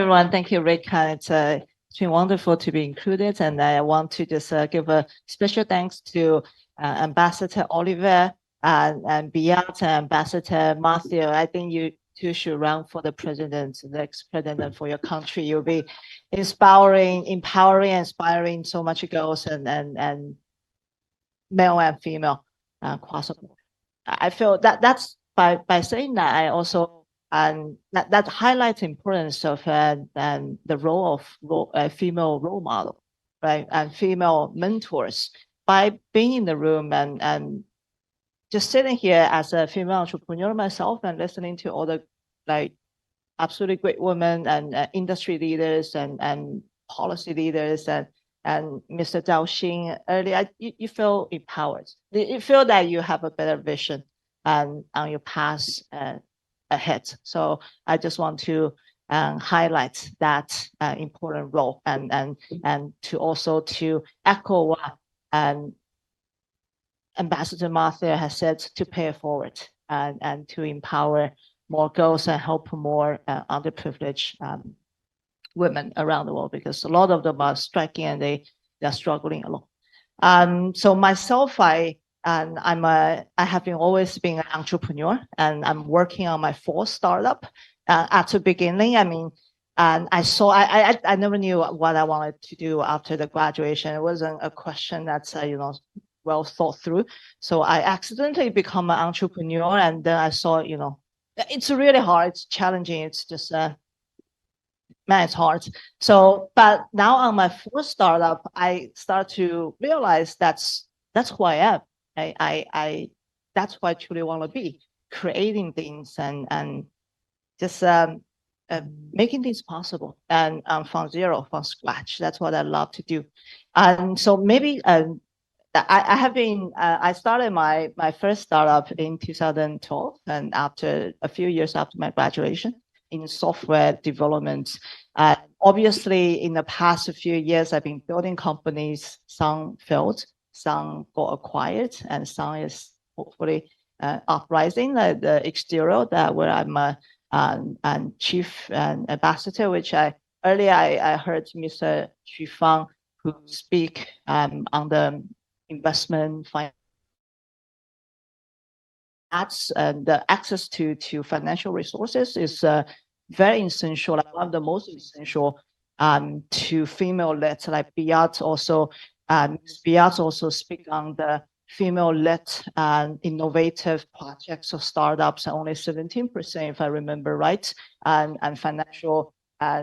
everyone. Thank you, Rick. It's been wonderful to be included, and I want to just give a special thanks to Ambassador Oliver and Beat and Ambassador Matthew. I think you two should run for the president, the next president for your country. You'll be empowering, inspiring so much girls and male and female across the board. I feel that's by saying that, I also that highlights the importance of the role of female role model, right, and female mentors. By being in the room and just sitting here as a female entrepreneur myself and listening to all the absolutely great women and industry leaders and policy leaders and Mr. Zhao Xin earlier, you feel empowered. You feel that you have a better vision on your path ahead. So I just want to highlight that important role and to also to echo what Ambassador Martha has said, to pay it forward and to empower more girls and help more underprivileged women around the world, because a lot of them are striking and they're struggling alone. So myself, I have always been an entrepreneur, and I'm working on my fourth startup. At the beginning, I mean, and I never knew what I wanted to do after the graduation. It wasn't a question that's well thought through. So I accidentally become an entrepreneur, and then I saw it's really hard, it's challenging, it's just man, it's hard. So, but now on my fourth startup, I start to realize that's who I am. I that's who I truly want to be, creating things and just making things possible and from zero, from scratch. That's what I love to do. And so maybe I have been I started my first startup in 2012, and after a few years after my graduation in software development. Obviously, in the past few years, I've been building companies. Some failed, some got acquired, and some is hopefully uprising. The exterior that where I'm a chief ambassador, which earlier I heard Mr. Xu Fang who speak on the investment finance. The access to financial resources is very essential, like one of the most essential to female-led, like Beat also. Beat also speak on the female-led innovative projects or startups, only 17%, if I remember right, and financial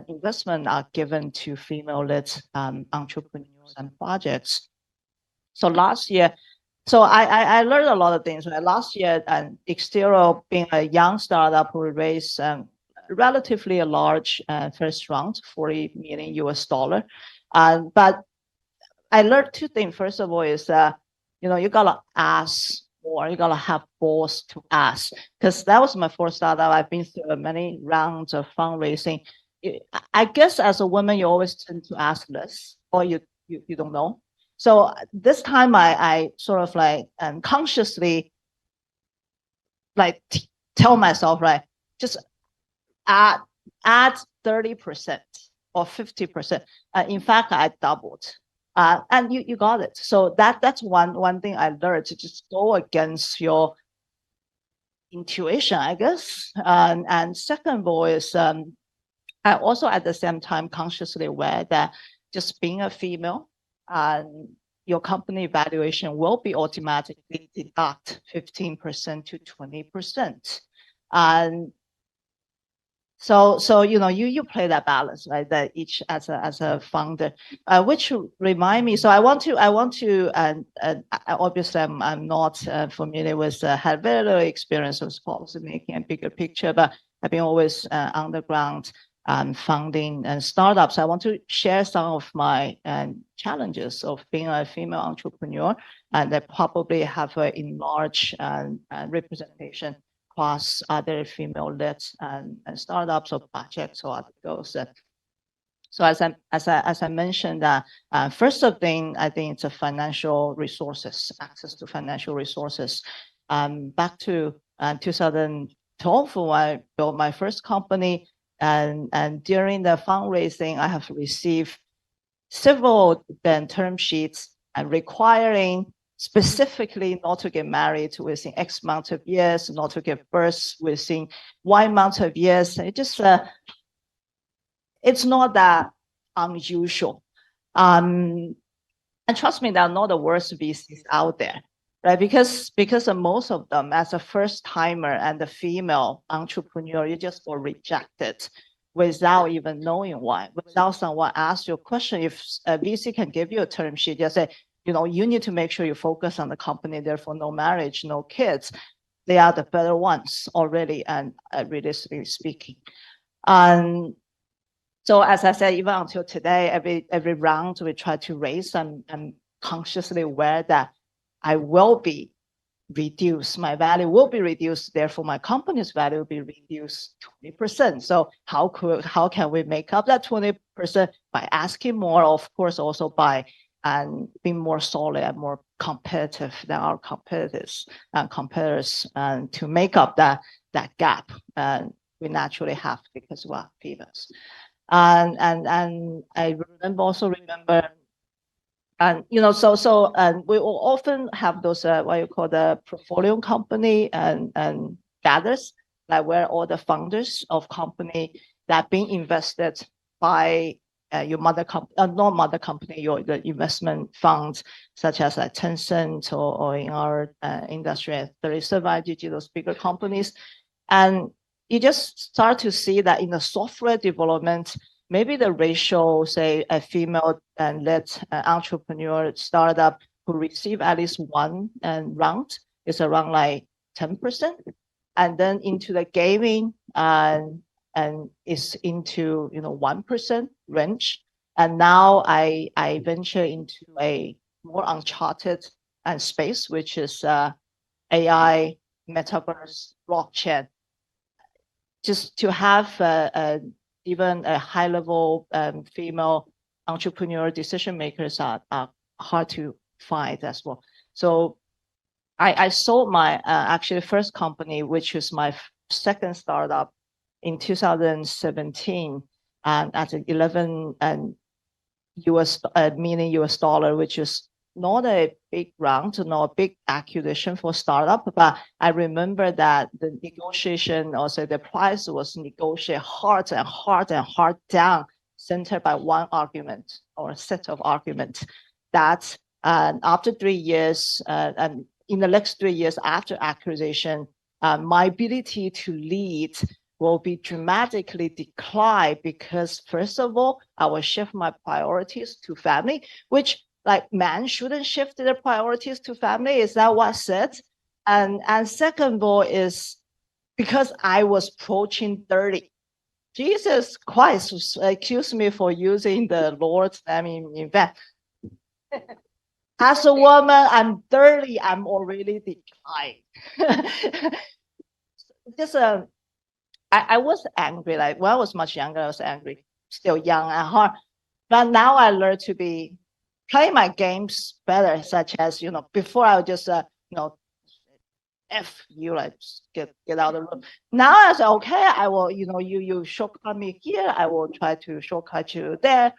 investment are given to female-led entrepreneurs and projects. So last year, I learned a lot of things. Last year, Exterior, being a young startup, we raised relatively a large first round, $40 million. But I learned two things. First of all, is that you gotta ask more. You gotta have balls to ask, because that was my first startup. I've been through many rounds of fundraising. I guess as a woman, you always tend to ask less, or you don't know. So this time I sort of consciously tell myself, just add 30% or 50%. In fact, I doubled. And you got it. So that's one thing I learned, to just go against your intuition, I guess. And second of all is I also at the same time consciously aware that just being a female, your company valuation will be automatically deduct 15% to 20%. And so you play that balance, right? That each as a founder, which remind me. So I want to obviously I'm not familiar with had very little experience with policy making and bigger picture, but I've been always on the ground funding and startups. I want to share some of my challenges of being a female entrepreneur, and that probably have an enlarged representation across other female-led and startups or projects or other goals. So as I mentioned, first of thing, I think it's a financial resources, access to financial resources. Back to 2012, when I built my first company, And during the fundraising, I have received several term sheets and requiring specifically not to get married within X amount of years, not to give birth within Y amount of years. It just it's not that unusual. And trust me, they're not the worst VCs out there, right? Because most of them, as a first timer and the female entrepreneur, you just got rejected without even knowing why, without someone ask you a question. If a VC can give you a term sheet, just say, you need to make sure you focus on the company, therefore no marriage, no kids. They are the better ones already, and realistically speaking. And so as I said, even until today, every round we try to raise, I'm consciously aware that I will be reduced. My value will be reduced. Therefore, my company's value will be reduced 20%. So how can we make up that 20% by asking more? Of course, also by being more solid and more competitive than our competitors and to make up that gap. We naturally have because we're females. And I remember, and we will often have those what you call the portfolio company and gathers, like where all the founders of company that being invested by your mother company, not mother company, the investment funds such as Tencent or in our industry, 37 IGG, those bigger companies, and you just start to see that in the software development, maybe the ratio, say, a female and led entrepreneur startup who receive at least one round is around like 10%, and then into the gaming and is into 1% range. And now I venture into a more uncharted space, which is AI, metaverse, blockchain. Just to have even a high level female entrepreneur decision makers are hard to find as well. So I sold my actually first company, which was my second startup in 2017, at $11 million, which is not a big round, not a big acquisition for startup, but I remember that the negotiation, also the price was negotiated hard and hard down, centered by one argument or a set of arguments that after 3 years, and in the next 3 years after acquisition, my ability to lead will be dramatically declined because, first of all, I will shift my priorities to family, which like men shouldn't shift their priorities to family. Is that what I said? And second of all is because I was approaching 30. Jesus Christ, excuse me for using the Lord's name in fact. As a woman, I'm 30, I'm already declined. Just I was angry, like when I was much younger, I was angry, still young and hard. But now I learned to play my games better, such as, before I would just, F you, like get out of the room. Now I say, okay, I will, you shortcut me here, I will try to shortcut you there.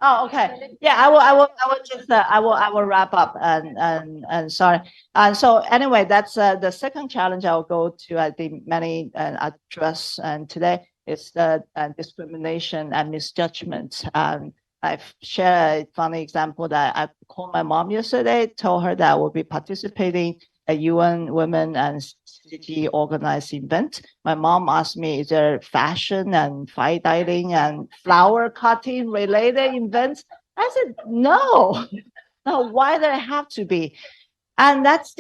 Oh, okay. Yeah, I will wrap up and sorry. And so anyway, that's the second challenge I will go to. I think many address and today is the discrimination and misjudgment. I've shared a funny example that I called my mom yesterday, told her that I will be participating a UN Women and City organized event. My mom asked me, is there fashion and fine dining and flower cutting related events? I said, no. No, why there have to be? And that's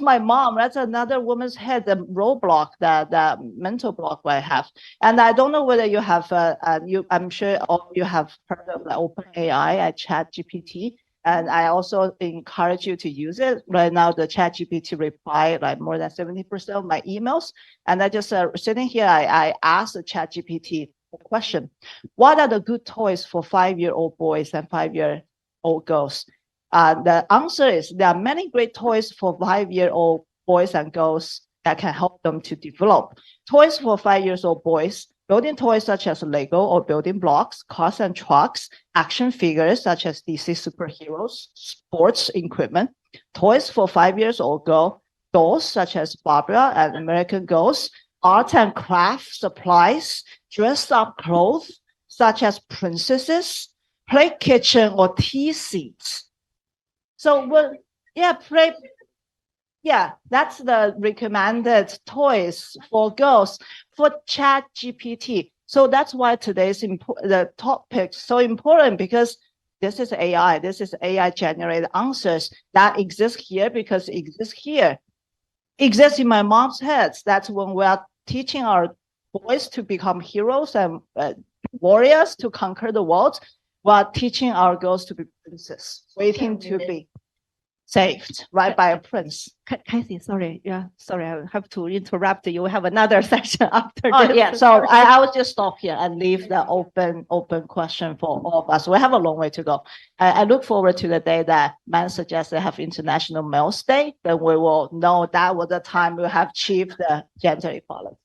my mom. That's another woman's head, the roadblock, that mental block I have. And I don't know whether you have, I'm sure all of you have heard of the OpenAI, ChatGPT. And I also encourage you to use it. Right now, the ChatGPT reply like more than 70% of my emails. And I just sitting here, I asked the ChatGPT a question: what are the good toys for 5-year-old boys and 5-year-old girls? The answer is there are many great toys for 5-year-old boys and girls that can help them to develop. Toys for 5-year-old boys, building toys such as Lego or building blocks, cars and trucks, action figures such as DC superheroes, sports equipment. Toys for 5-year-old girl, dolls such as Barbara and American Girls, art and craft supplies, dress up clothes such as princesses, play kitchen or tea seats. So that's the recommended toys for girls for Chat GPT. So that's why today's the topic so important, because this is AI. This is AI generated answers that exist here because it exists here. Exists in my mom's head. That's when we are teaching our boys to become heroes and warriors to conquer the world, while teaching our girls to be princesses, waiting to be saved, right, by a prince. Kathy, sorry. Yeah, sorry, I have to interrupt you. We have another section after Oh, this. yeah. So I will just stop here and leave the open question for all of us. We have a long way to go. I look forward to the day that man suggests they have International Males Day. Then we will know that was the time we have achieved the gender equality.